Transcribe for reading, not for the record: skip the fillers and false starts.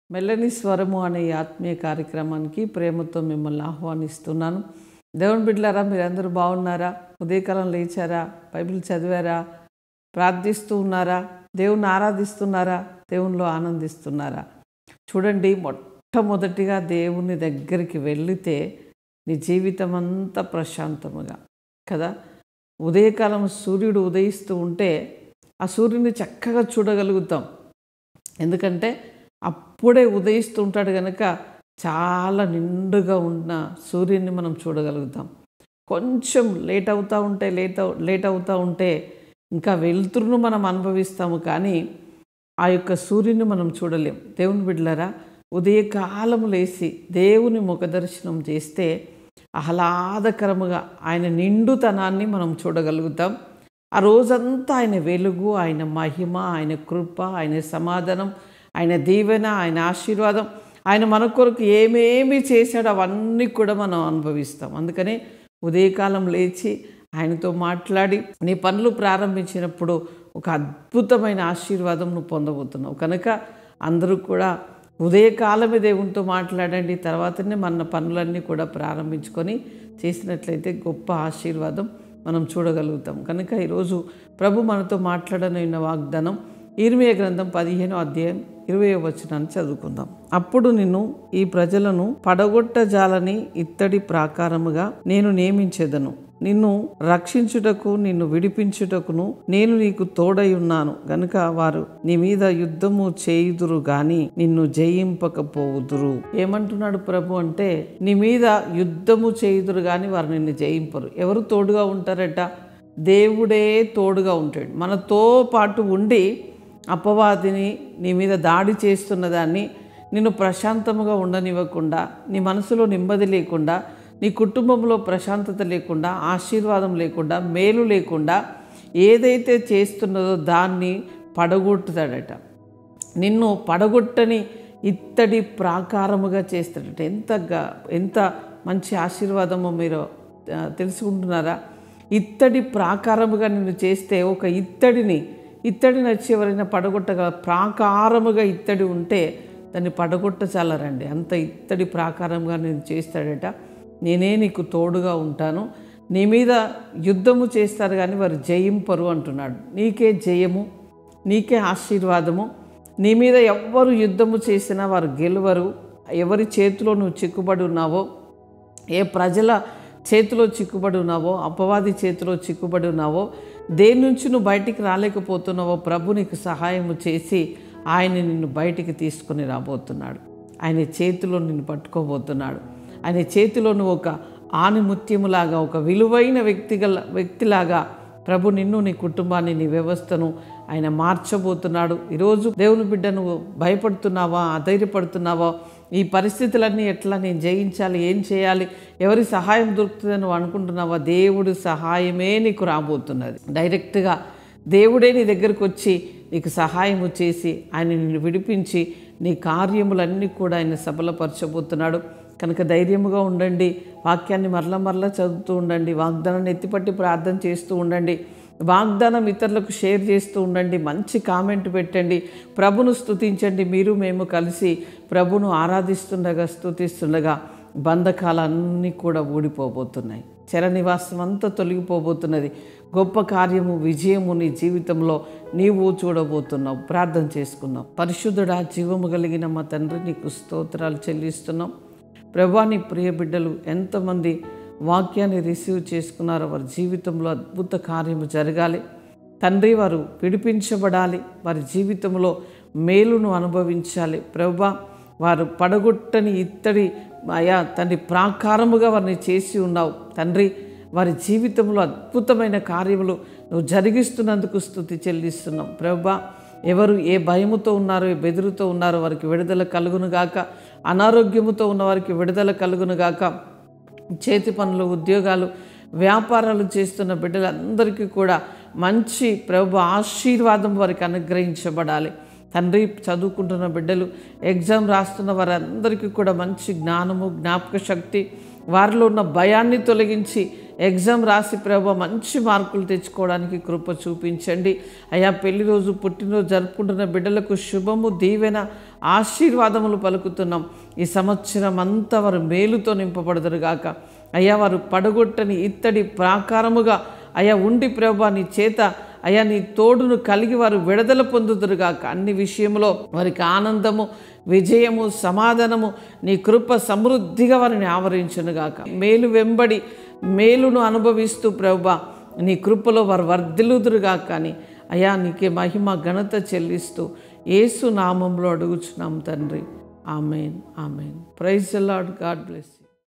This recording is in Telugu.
మెల్లని స్వరము అనే ఈ ఆత్మీయ కార్యక్రమానికి ప్రేమతో మిమ్మల్ని ఆహ్వానిస్తున్నాను. దేవుని బిడ్డలారా, మీరందరూ బాగున్నారా? ఉదయకాలం లేచారా? బైబిల్ చదివారా? ప్రార్థిస్తూ ఉన్నారా? దేవుణ్ణి ఆరాధిస్తున్నారా? దేవునిలో ఆనందిస్తున్నారా? చూడండి, మొట్టమొదటిగా దేవుని దగ్గరికి వెళితే నీ జీవితం అంతా ప్రశాంతముగా కదా. ఉదయకాలం సూర్యుడు ఉదయిస్తూ ఉంటే ఆ సూర్యుని చక్కగా చూడగలుగుతాం. ఎందుకంటే అప్పుడే ఉదయిస్తూ ఉంటాడు కనుక చాలా నిండుగా ఉన్న సూర్యుని మనం చూడగలుగుతాం. కొంచెం లేట్ అవుతూ ఉంటే ఇంకా వెలుతురును మనం అనుభవిస్తాము, కానీ ఆ యొక్క సూర్యుని మనం చూడలేం. దేవుని బిడ్డలారా, ఉదయకాలం లేచి దేవుని ముఖదర్శనం చేస్తే ఆహ్లాదకరముగా ఆయన నిండుతనాన్ని మనం చూడగలుగుతాం. ఆ రోజంతా ఆయన వెలుగు, ఆయన మహిమ, ఆయన కృప, ఆయన సమాధానం, ఆయన దీవెన, ఆయన ఆశీర్వాదం, ఆయన మన కొరకు ఏమేమి చేశాడో అవన్నీ కూడా మనం అనుభవిస్తాం. అందుకనే ఉదయకాలం లేచి ఆయనతో మాట్లాడి నీ పనులు ప్రారంభించినప్పుడు ఒక అద్భుతమైన ఆశీర్వాదం నువ్వు పొందబోతున్నావు. కనుక అందరూ కూడా ఉదయకాలమే దేవునితో మాట్లాడండి. తర్వాతనే మన పనులన్నీ కూడా ప్రారంభించుకొని చేసినట్లయితే గొప్ప ఆశీర్వాదం మనం చూడగలుగుతాం. కనుక ఈరోజు ప్రభు మనతో మాట్లాడనున్న వాగ్దానం ఇర్మీయా గ్రంథం 15వ అధ్యాయం 20వ వచనాన్ని చదువుకుందాం. అప్పుడు నిన్ను ఈ ప్రజలను పడగొట్టజాలని ఇత్తడి ప్రాకారముగా నేను నియమించెదను. నిన్ను రక్షించుటకు, నిన్ను విడిపించుటకును నేను నీకు తోడై ఉన్నాను గనుక వారు నీ మీద యుద్ధము చేయుదురు గాని నిన్ను జయింపకపోవుదురు. ఏమంటున్నాడు ప్రభు అంటే, నీ మీద యుద్ధము చేయుదురు గాని వారు నిన్ను జయింపరు. ఎవరు తోడుగా ఉంటారట? దేవుడే తోడుగా ఉంటాడు. మనతో పాటు ఉండి అపవాదిని, నీ మీద దాడి చేస్తున్న దాన్ని నిన్ను ప్రశాంతముగా ఉండనివ్వకుండా, నీ మనసులో నెమ్మది లేకుండా, నీ కుటుంబంలో ప్రశాంతత లేకుండా, ఆశీర్వాదం లేకుండా, మేలు లేకుండా ఏదైతే చేస్తున్నదో దాన్ని పడగొట్టుతాడట. నిన్ను పడగొట్టని ఇత్తడి ప్రాకారముగా చేస్తాడట. ఎంత మంచి ఆశీర్వాదమో మీరు తెలుసుకుంటున్నారా? ఇత్తడి ప్రాకారముగా నిన్ను చేస్తే, ఒక ఇత్తడిని వచ్చి ఎవరైనా పడగొట్టగా, ప్రాకారముగా ఇత్తడి ఉంటే దాన్ని పడగొట్టచాలరండి. అంత ఇత్తడి ప్రాకారంగా నేను చేస్తాడట. నేనే నీకు తోడుగా ఉంటాను, నీ మీద యుద్ధము చేస్తారు కానీ వారు జయింపరు అంటున్నాడు. నీకే జయము, నీకే ఆశీర్వాదము. నీ మీద ఎవ్వరు యుద్ధము చేసినా వారు గెలవరు. ఎవరి చేతిలో నువ్వు చిక్కుబడి ఉన్నావో, ఏ ప్రజల చేతిలో చిక్కుబడి ఉన్నావో, అపవాది చేతిలో చిక్కుబడి ఉన్నావో, దేని నుంచి నువ్వు బయటికి రాలేకపోతున్నావో ప్రభు నీకు సహాయము చేసి ఆయన నిన్ను బయటికి తీసుకొని రాబోతున్నాడు. ఆయన చేతిలో నిన్ను పట్టుకోబోతున్నాడు. ఆయన చేతిలో నువ్వు ఒక ఆణిముత్యములాగా, ఒక విలువైన వ్యక్తిలాగా ప్రభు నిన్ను, నీ కుటుంబాన్ని, నీ వ్యవస్థను ఆయన మార్చబోతున్నాడు. ఈరోజు దేవుని బిడ్డ, నువ్వు భయపడుతున్నావా? అధైర్యపడుతున్నావా? ఈ పరిస్థితులన్నీ ఎట్లా నేను జయించాలి? ఏం చేయాలి? ఎవరి సహాయం దొరుకుతుందని నువ్వు అనుకుంటున్నావా? దేవుడి సహాయమే నీకు రాబోతున్నది. డైరెక్ట్గా దేవుడే నీ దగ్గరకు వచ్చి నీకు సహాయము చేసి ఆయన నిన్ను విడిపించి నీ కార్యములన్నీ కూడా ఆయన సఫలపరచబోతున్నాడు. కనుక ధైర్యముగా ఉండండి. వాక్యాన్ని మరలా చదువుతూ ఉండండి. వాగ్దానాన్ని ఎత్తిపట్టి ప్రార్థన చేస్తూ ఉండండి. వాగ్దానం ఇతరులకు షేర్ చేస్తూ ఉండండి. మంచి కామెంట్ పెట్టండి. ప్రభును స్తుతించండి. మేము కలిసి ప్రభును ఆరాధిస్తుండగా, స్తుతిస్తుండగా బంధకాలన్నీ కూడా ఊడిపోబోతున్నాయి. చరనివాసం అంతా తొలగిపోబోతున్నది. గొప్ప కార్యము, విజయము నీ జీవితంలో నీవు చూడబోతున్నావు. ప్రార్థన చేసుకుందాం. పరిశుద్ధుడా, జీవము కలిగిన మా తండ్రి, నీకు స్తోత్రాలు చెల్లిస్తున్నాం. ప్రభా, నీ ప్రియ బిడ్డలు ఎంతమంది వాక్యాన్ని రిసీవ్ చేసుకున్నారో వారి జీవితంలో అద్భుత కార్యము జరగాలి తండ్రి. వారు విడిపించబడాలి. వారి జీవితంలో మేలును అనుభవించాలి ప్రభా. వారు పడగొట్టని ఇత్తడి తండ్రి ప్రాకారముగా వారిని చేసి ఉన్నావు తండ్రి. వారి జీవితంలో అద్భుతమైన కార్యములు నువ్వు జరిగిస్తున్నందుకు స్తుతి చెల్లిస్తున్నాం ప్రభా. ఎవరు ఏ భయముతో ఉన్నారో, ఏ బెదురుతో ఉన్నారో వారికి విడుదల కలుగునుగాక. అనారోగ్యముతో ఉన్న వారికి విడుదల కలుగునుగాక. చేతి పనులు, ఉద్యోగాలు, వ్యాపారాలు చేస్తున్న బిడ్డలందరికీ కూడా మంచి ప్రభు ఆశీర్వాదం వారికి అనుగ్రహించబడాలి తండ్రి. చదువుకుంటున్న బిడ్డలు, ఎగ్జామ్ రాస్తున్న వారందరికీ కూడా మంచి జ్ఞానము, జ్ఞాపక శక్తి, వారిలో ఉన్న భయాన్ని తొలగించి ఎగ్జామ్ రాసి ప్రభు మంచి మార్కులు తెచ్చుకోవడానికి కృప చూపించండి అయ్యా. పెళ్లి రోజు, పుట్టినరోజు జరుపుకుంటున్న బిడ్డలకు శుభము, దీవెన, ఆశీర్వాదములు పలుకుతున్నాం. ఈ సంవత్సరం అంతా వారు మేలుతో నింపబడదురుగాక. అయ్యా వారు పడగొట్టని ఇత్తడి ప్రాకారముగా అయ్యా ఉండి ప్రభువా నీ చేత అయ్యా నీ తోడును కలిగి వారు విడుదల పొందుదురుగాక. అన్ని విషయంలో వారికి ఆనందము, విజయము, సమాధానము, నీ కృప సమృద్ధిగా వారిని ఆవరించునుగాక. మేలు వెంబడి మేలును అనుభవిస్తూ ప్రభువా నీ కృపలో వారు వర్ధిల్లుదురుగాక. కానీ అయ్యా నీకే మహిమ ఘనత చెల్లిస్తూ యేసు నామంలో అడుగుచున్నాం తండ్రి. Amen, amen. Praise the Lord. God bless you.